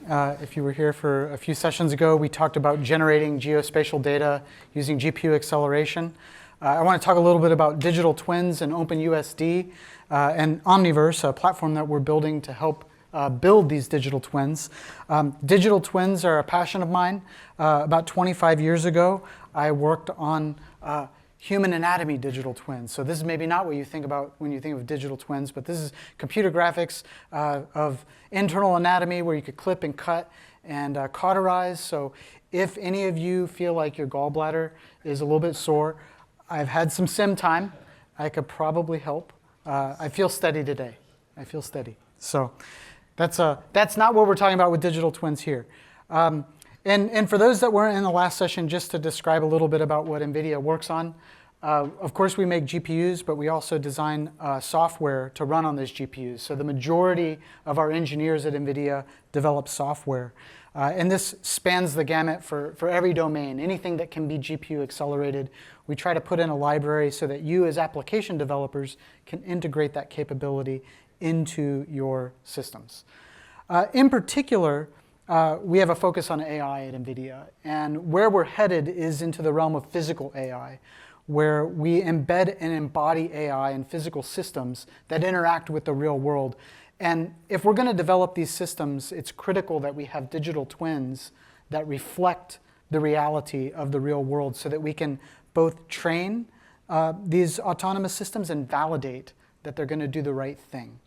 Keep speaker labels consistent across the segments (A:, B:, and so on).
A: If you were here for a few sessions ago, we talked about generating geospatial data using GPU acceleration. I want to talk a little bit about digital twins and OpenUSD and Omniverse, a platform that we're building to help build these digital twins. Digital twins are a passion of mine. About 25 years ago, I worked on human anatomy digital twins. So this is maybe not what you think about when you think of digital twins, but this is computer graphics of internal anatomy where you could clip and cut and cauterize. So if any of you feel like your gallbladder is a little bit sore, I've had some sim time. I could probably help. I feel steady today. I feel steady. So that's not what we're talking about with digital twins here. And for those that weren't in the last session, just to describe a little bit about what NVIDIA works on. Of course, we make GPUs, but we also design software to run on those GPUs. So the majority of our engineers at NVIDIA develop software. And this spans the gamut for every domain. Anything that can be GPU accelerated, we try to put in a library so that you as application developers can integrate that capability into your systems. In particular, we have a focus on AI at NVIDIA. And where we're headed is into the realm of physical AI, where we embed and embody AI in physical systems that interact with the real world. And if we're going to develop these systems, it's critical that we have digital twins that reflect the reality of the real world so that we can both train these autonomous systems and validate that they're going to do the right thing.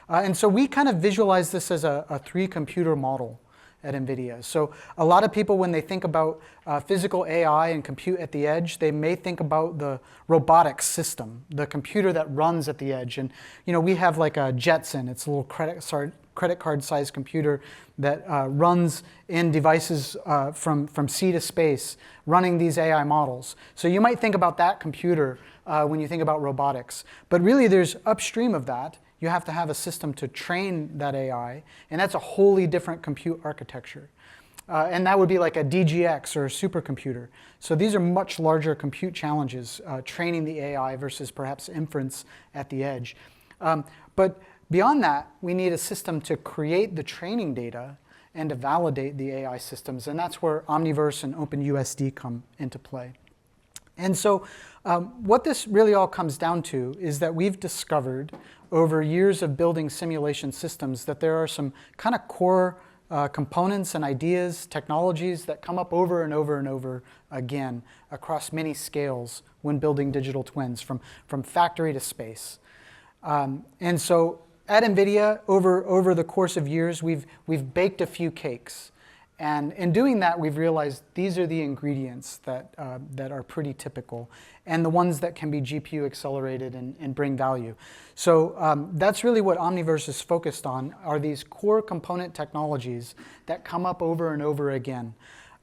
A: And so we kind of visualize this as a three-computer model at NVIDIA. So a lot of people, when they think about physical AI and compute at the edge, they may think about the robotics system, the computer that runs at the edge. And we have like a Jetson. It's a little credit card-sized computer that runs in devices from sea to space, running these AI models. So you might think about that computer when you think about robotics. But really, there's upstream of that. You have to have a system to train that AI, and that's a wholly different compute architecture. And that would be like a DGX or a supercomputer. So these are much larger compute challenges, training the AI versus perhaps inference at the edge. But beyond that, we need a system to create the training data and to validate the AI systems, and that's where Omniverse and OpenUSD come into play. And so what this really all comes down to is that we've discovered over years of building simulation systems that there are some kind of core components and ideas, technologies that come up over and over and over again across many scales when building digital twins from factory to space. And so at NVIDIA, over the course of years, we've baked a few cakes. And in doing that, we've realized these are the ingredients that are pretty typical and the ones that can be GPU accelerated and bring value. So that's really what Omniverse is focused on, are these core component technologies that come up over and over again.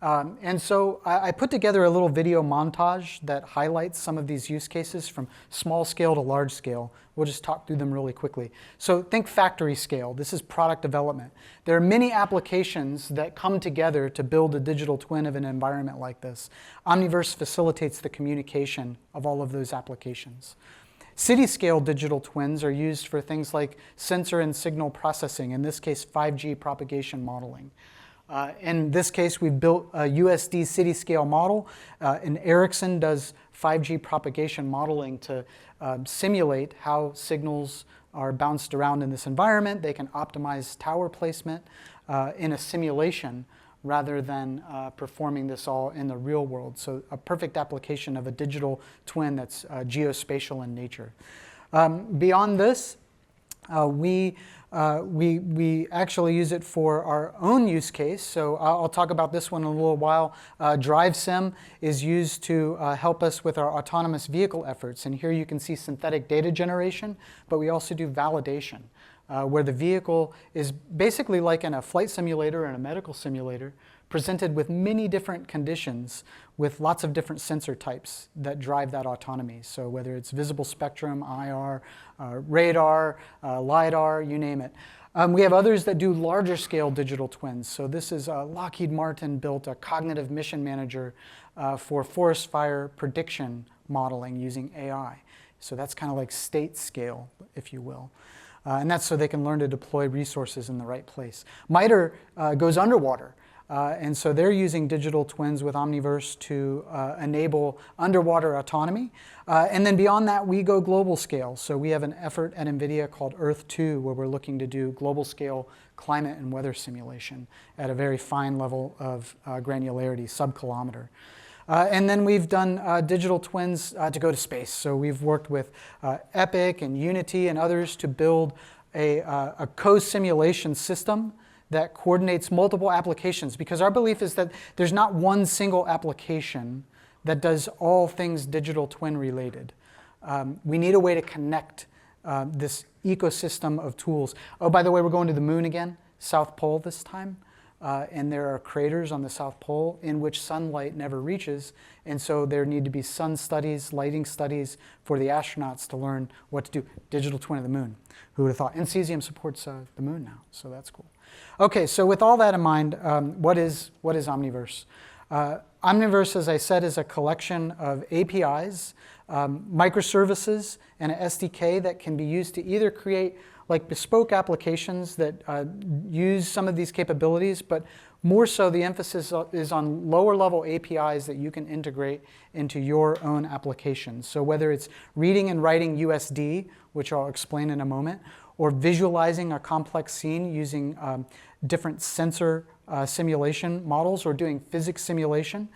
A: And so I put together a little video montage that highlights some of these use cases from small scale to large scale. We'll just talk through them really quickly. So think factory scale. This is product development. There are many applications that come together to build a digital twin of an environment like this. Omniverse facilitates the communication of all of those applications. City-scale digital twins are used for things like sensor and signal processing, in this case 5G propagation modeling. In this case, we've built a USD city-scale model, and Ericsson does 5G propagation modeling to simulate how signals are bounced around in this environment. They can optimize tower placement in a simulation rather than performing this all in the real world. So a perfect application of a digital twin that's geospatial in nature. Beyond this, we actually use it for our own use case. So I'll talk about this one in a little while. DriveSim is used to help us with our autonomous vehicle efforts. And here you can see synthetic data generation, but we also do validation, where the vehicle is basically like in a flight simulator and a medical simulator, presented with many different conditions with lots of different sensor types that drive that autonomy. So whether it's visible spectrum, IR, radar, LiDAR, you name it. We have others that do larger scale digital twins. So this is Lockheed Martin built a cognitive mission manager for forest fire prediction modeling using AI. So that's kind of like state scale, if you will. And that's so they can learn to deploy resources in the right place. MITRE goes underwater. And so they're using digital twins with Omniverse to enable underwater autonomy. And then beyond that, we go global scale. So we have an effort at NVIDIA called Earth 2, where we're looking to do global scale climate and weather simulation at a very fine level of granularity, sub-kilometer. And then we've done digital twins to go to space. So we've worked with Epic and Unity and others to build a co-simulation system that coordinates multiple applications, because our belief is that there's not one single application that does all things digital twin related. We need a way to connect this ecosystem of tools. Oh, by the way, we're going to the moon again, South Pole this time. And there are craters on the South Pole in which sunlight never reaches. And so there need to be sun studies, lighting studies for the astronauts to learn what to do. Digital twin of the moon. Who would have thought? And Cesium supports the moon now, so that's cool. Okay, so with all that in mind, what is Omniverse? Omniverse, as I said, is a collection of APIs, microservices, and an SDK that can be used to either create like bespoke applications that use some of these capabilities, but more so the emphasis is on lower level APIs that you can integrate into your own applications. So whether it's reading and writing USD, which I'll explain in a moment, or visualizing a complex scene using different sensor simulation models, or doing physics simulation,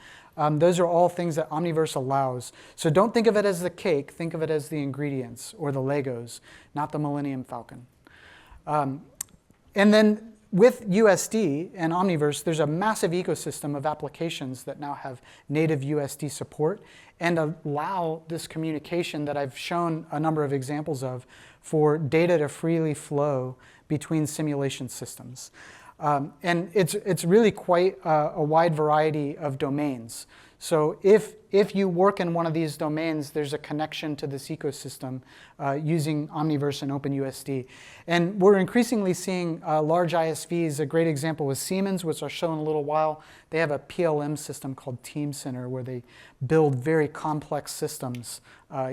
A: those are all things that Omniverse allows. So don't think of it as the cake, think of it as the ingredients or the Legos, not the Millennium Falcon. And then with USD and Omniverse, there's a massive ecosystem of applications that now have native USD support and allow this communication that I've shown a number of examples of for data to freely flow between simulation systems. And it's really quite a wide variety of domains. So if you work in one of these domains, there's a connection to this ecosystem using Omniverse and OpenUSD. And we're increasingly seeing large ISVs. A great example was Siemens, which I'll show in a little while. They have a PLM system called Teamcenter where they build very complex systems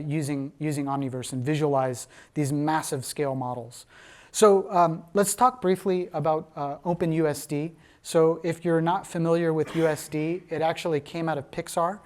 A: using Omniverse and visualize these massive scale models. So let's talk briefly about OpenUSD. So if you're not familiar with USD, it actually came out of Pixar.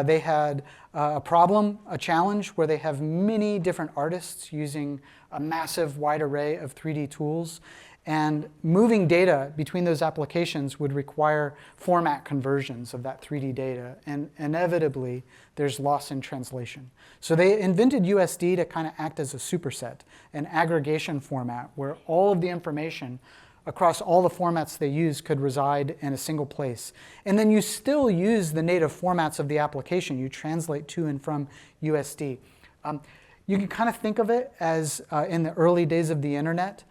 A: They had a problem, a challenge, where they have many different artists using a massive wide array of 3D tools. And moving data between those applications would require format conversions of that 3D data. And inevitably, there's loss in translation. So they invented USD to kind of act as a superset, an aggregation format where all of the information across all the formats they use could reside in a single place. And then you still use the native formats of the application. You translate to and from USD. You can kind of think of it as in the early days of the internet,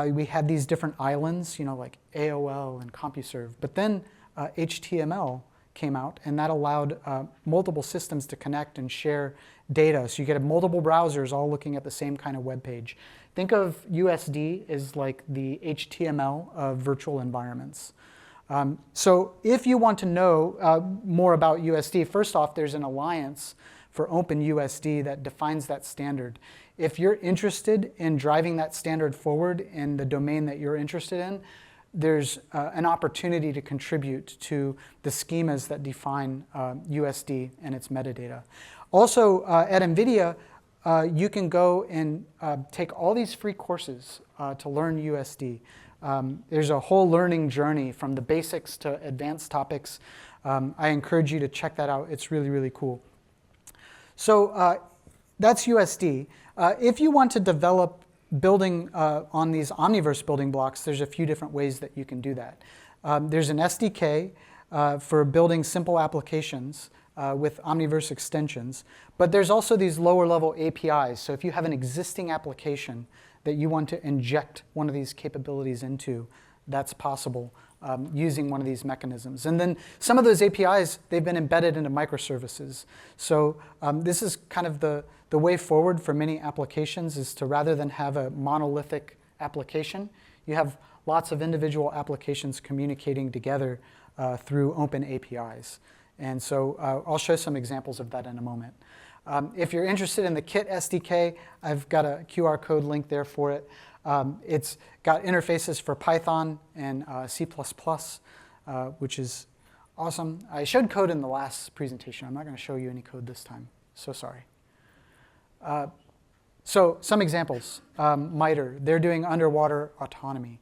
A: we had these different islands, like AOL and CompuServe. But then HTML came out, and that allowed multiple systems to connect and share data. So you get multiple browsers all looking at the same kind of web page. Think of USD as like the HTML of virtual environments. So if you want to know more about USD, first off, there's an alliance for OpenUSD that defines that standard. If you're interested in driving that standard forward in the domain that you're interested in, there's an opportunity to contribute to the schemas that define USD and its metadata. Also, at NVIDIA, you can go and take all these free courses to learn USD. There's a whole learning journey from the basics to advanced topics. I encourage you to check that out. It's really, really cool. So that's USD. If you want to develop building on these Omniverse building blocks, there's a few different ways that you can do that. There's an SDK for building simple applications with Omniverse extensions, but there's also these lower level APIs. So if you have an existing application that you want to inject one of these capabilities into, that's possible using one of these mechanisms. And then some of those APIs, they've been embedded into microservices. So this is kind of the way forward for many applications, is to rather than have a monolithic application, you have lots of individual applications communicating together through open APIs. And so I'll show some examples of that in a moment. If you're interested in the Kit SDK, I've got a QR code link there for it. It's got interfaces for Python and C++, which is awesome. I showed code in the last presentation. I'm not going to show you any code this time. So sorry. So some examples. MITRE, they're doing underwater autonomy.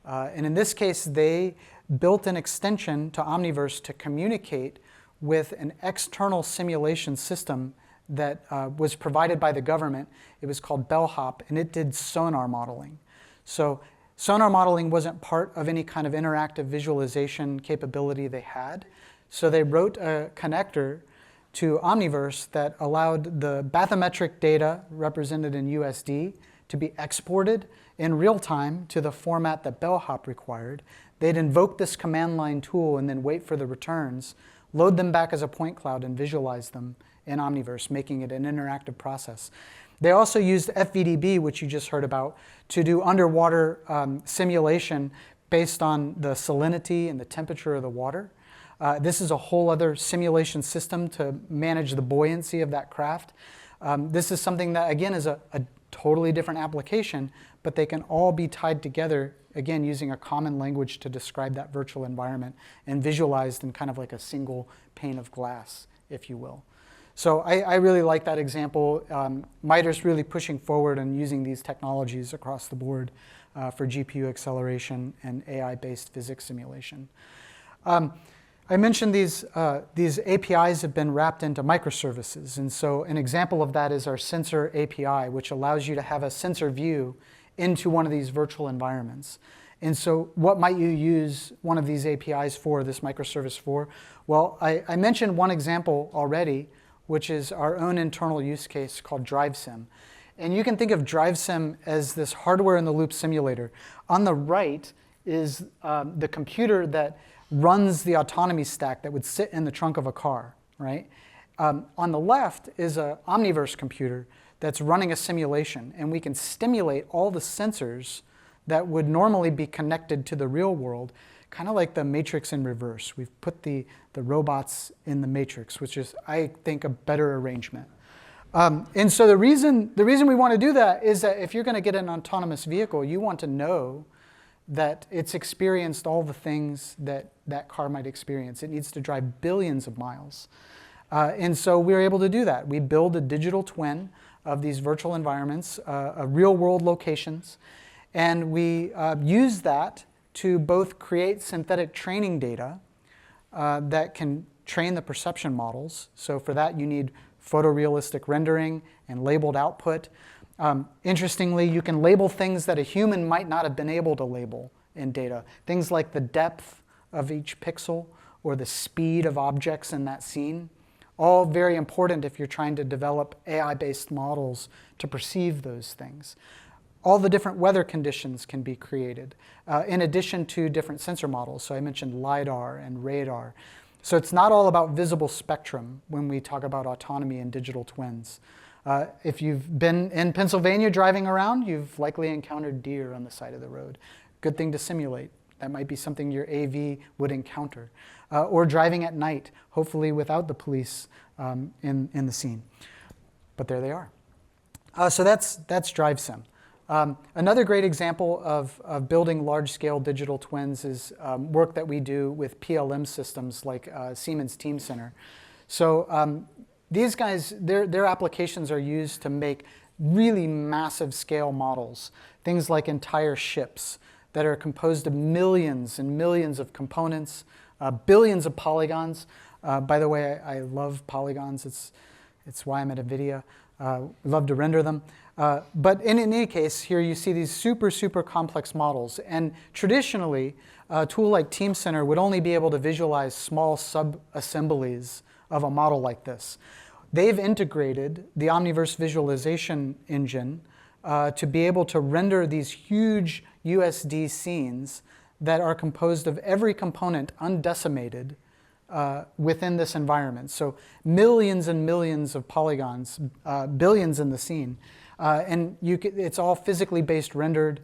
A: And in this case, they built an extension to Omniverse to communicate with an external simulation system that was provided by the government. It was called Bellhop, and it did sonar modeling. So sonar modeling wasn't part of any kind of interactive visualization capability they had. So they wrote a connector to Omniverse that allowed the bathymetric data represented in USD to be exported in real time to the format that Bellhop required. They'd invoke this command line tool and then wait for the returns, load them back as a point cloud, and visualize them in Omniverse, making it an interactive process. They also used FVDB, which you just heard about, to do underwater simulation based on the salinity and the temperature of the water. This is a whole other simulation system to manage the buoyancy of that craft. This is something that, again, is a totally different application, but they can all be tied together, again, using a common language to describe that virtual environment and visualized in kind of like a single pane of glass, if you will. So I really like that example. MITRE's really pushing forward and using these technologies across the board for GPU acceleration and AI-based physics simulation. I mentioned these APIs have been wrapped into microservices. And so an example of that is our sensor API, which allows you to have a sensor view into one of these virtual environments. And so what might you use one of these APIs for, this microservice for? Well, I mentioned one example already, which is our own internal use case called DriveSim. And you can think of DriveSim as this hardware-in-the-loop simulator. On the right is the computer that runs the autonomy stack that would sit in the trunk of a car, right? On the left is an Omniverse computer that's running a simulation, and we can stimulate all the sensors that would normally be connected to the real world, kind of like the Matrix in reverse. We've put the robots in the Matrix, which is, I think, a better arrangement. And so the reason we want to do that is that if you're going to get an autonomous vehicle, you want to know that it's experienced all the things that that car might experience. It needs to drive billions of miles. And so we're able to do that. We build a digital twin of these virtual environments, real-world locations, and we use that to both create synthetic training data that can train the perception models. So for that, you need photorealistic rendering and labeled output. Interestingly, you can label things that a human might not have been able to label in data. Things like the depth of each pixel or the speed of objects in that scene. All very important if you're trying to develop AI-based models to perceive those things. All the different weather conditions can be created, in addition to different sensor models. So I mentioned LiDAR and radar. So it's not all about visible spectrum when we talk about autonomy and digital twins. If you've been in Pennsylvania driving around, you've likely encountered deer on the side of the road. Good thing to simulate. That might be something your AV would encounter. Or driving at night, hopefully without the police in the scene. But there they are. So that's DriveSim. Another great example of building large-scale digital twins is work that we do with PLM systems like Siemens Teamcenter. So these guys, their applications are used to make really massive scale models, things like entire ships that are composed of millions and millions of components, billions of polygons. By the way, I love polygons. It's why I'm at NVIDIA. Love to render them. But in any case, here you see these super, super complex models. And traditionally, a tool like Teamcenter would only be able to visualize small sub-assemblies of a model like this. They've integrated the Omniverse visualization engine to be able to render these huge USD scenes that are composed of every component undecimated within this environment. So millions and millions of polygons, billions in the scene. And it's all physically based rendered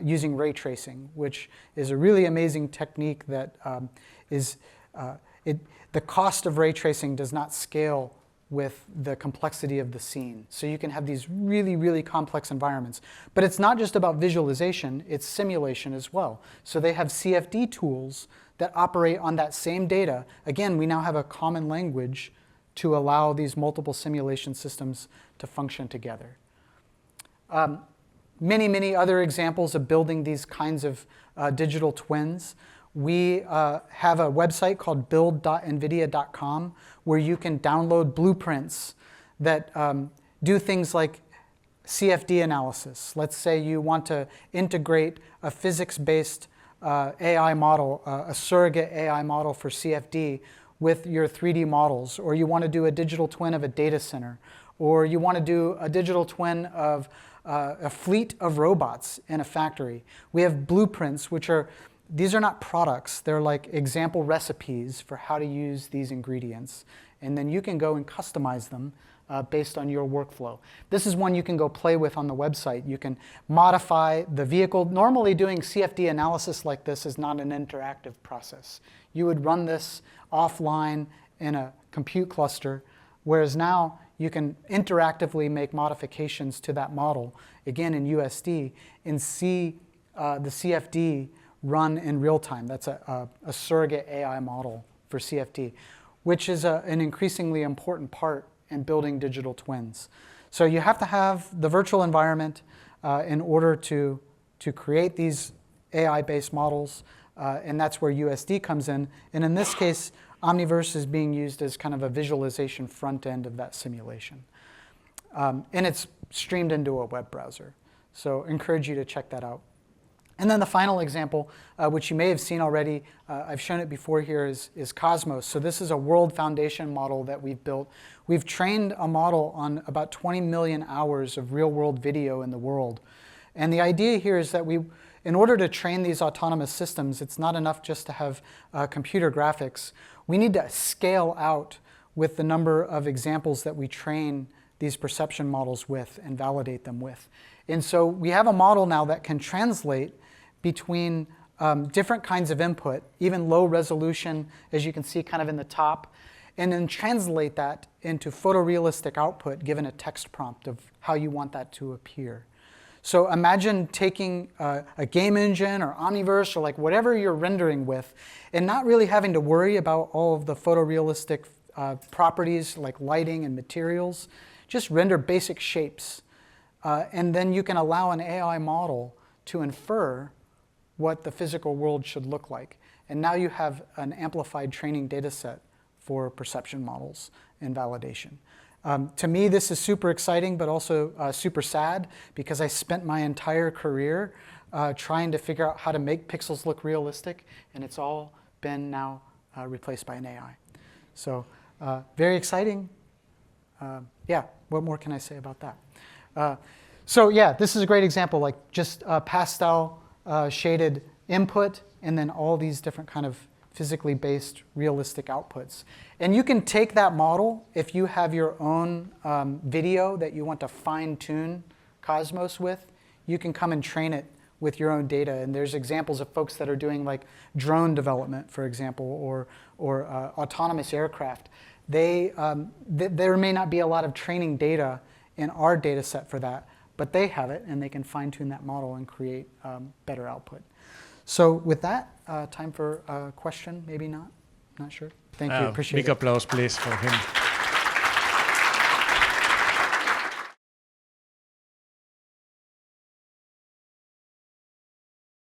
A: using ray tracing, which is a really amazing technique that the cost of ray tracing does not scale with the complexity of the scene. So you can have these really, really complex environments. But it's not just about visualization, it's simulation as well. So they have CFD tools that operate on that same data. Again, we now have a common language to allow these multiple simulation systems to function together. Many, many other examples of building these kinds of digital twins. We have a website called build.nvidia.com where you can download blueprints that do things like CFD analysis. Let's say you want to integrate a physics-based AI model, a surrogate AI model for CFD with your 3D models, or you want to do a digital twin of a data center, or you want to do a digital twin of a fleet of robots in a factory. We have blueprints, these are not products, they're like example recipes for how to use these ingredients. And then you can go and customize them based on your workflow. This is one you can go play with on the website. You can modify the vehicle. Normally doing CFD analysis like this is not an interactive process. You would run this offline in a compute cluster, whereas now you can interactively make modifications to that model, again in USD, and see the CFD run in real time. That's a surrogate AI model for CFD, which is an increasingly important part in building digital twins. So you have to have the virtual environment in order to create these AI-based models, and that's where USD comes in. And in this case, Omniverse is being used as kind of a visualization front end of that simulation. And it's streamed into a web browser. So I encourage you to check that out. And then the final example, which you may have seen already, I've shown it before here, is Cosmos. So this is a world foundation model that we've built. We've trained a model on about 20 million hours of real-world video in the world. And the idea here is that in order to train these autonomous systems, it's not enough just to have computer graphics. We need to scale out with the number of examples that we train these perception models with and validate them with. And so we have a model now that can translate between different kinds of input, even low resolution, as you can see kind of in the top, and then translate that into photorealistic output given a text prompt of how you want that to appear. So imagine taking a game engine or Omniverse or like whatever you're rendering with and not really having to worry about all of the photorealistic properties like lighting and materials. Just render basic shapes. And then you can allow an AI model to infer what the physical world should look like. And now you have an amplified training data set for perception models and validation. To me, this is super exciting, but also super sad, because I spent my entire career trying to figure out how to make pixels look realistic, and it's all been now replaced by an AI. So very exciting. Yeah, what more can I say about that? So yeah, this is a great example, like just pastel shaded input, and then all these different kind of physically based realistic outputs. And you can take that model if you have your own video that you want to fine tune Cosmos with. You can come and train it with your own data. And there's examples of folks that are doing like drone development, for example, or autonomous aircraft. There may not be a lot of training data in our data set for that, but they have it, and they can fine tune that model and create better output. So with that, time for a question, maybe not sure. Thank you, appreciate it.
B: Big applause, please, for him.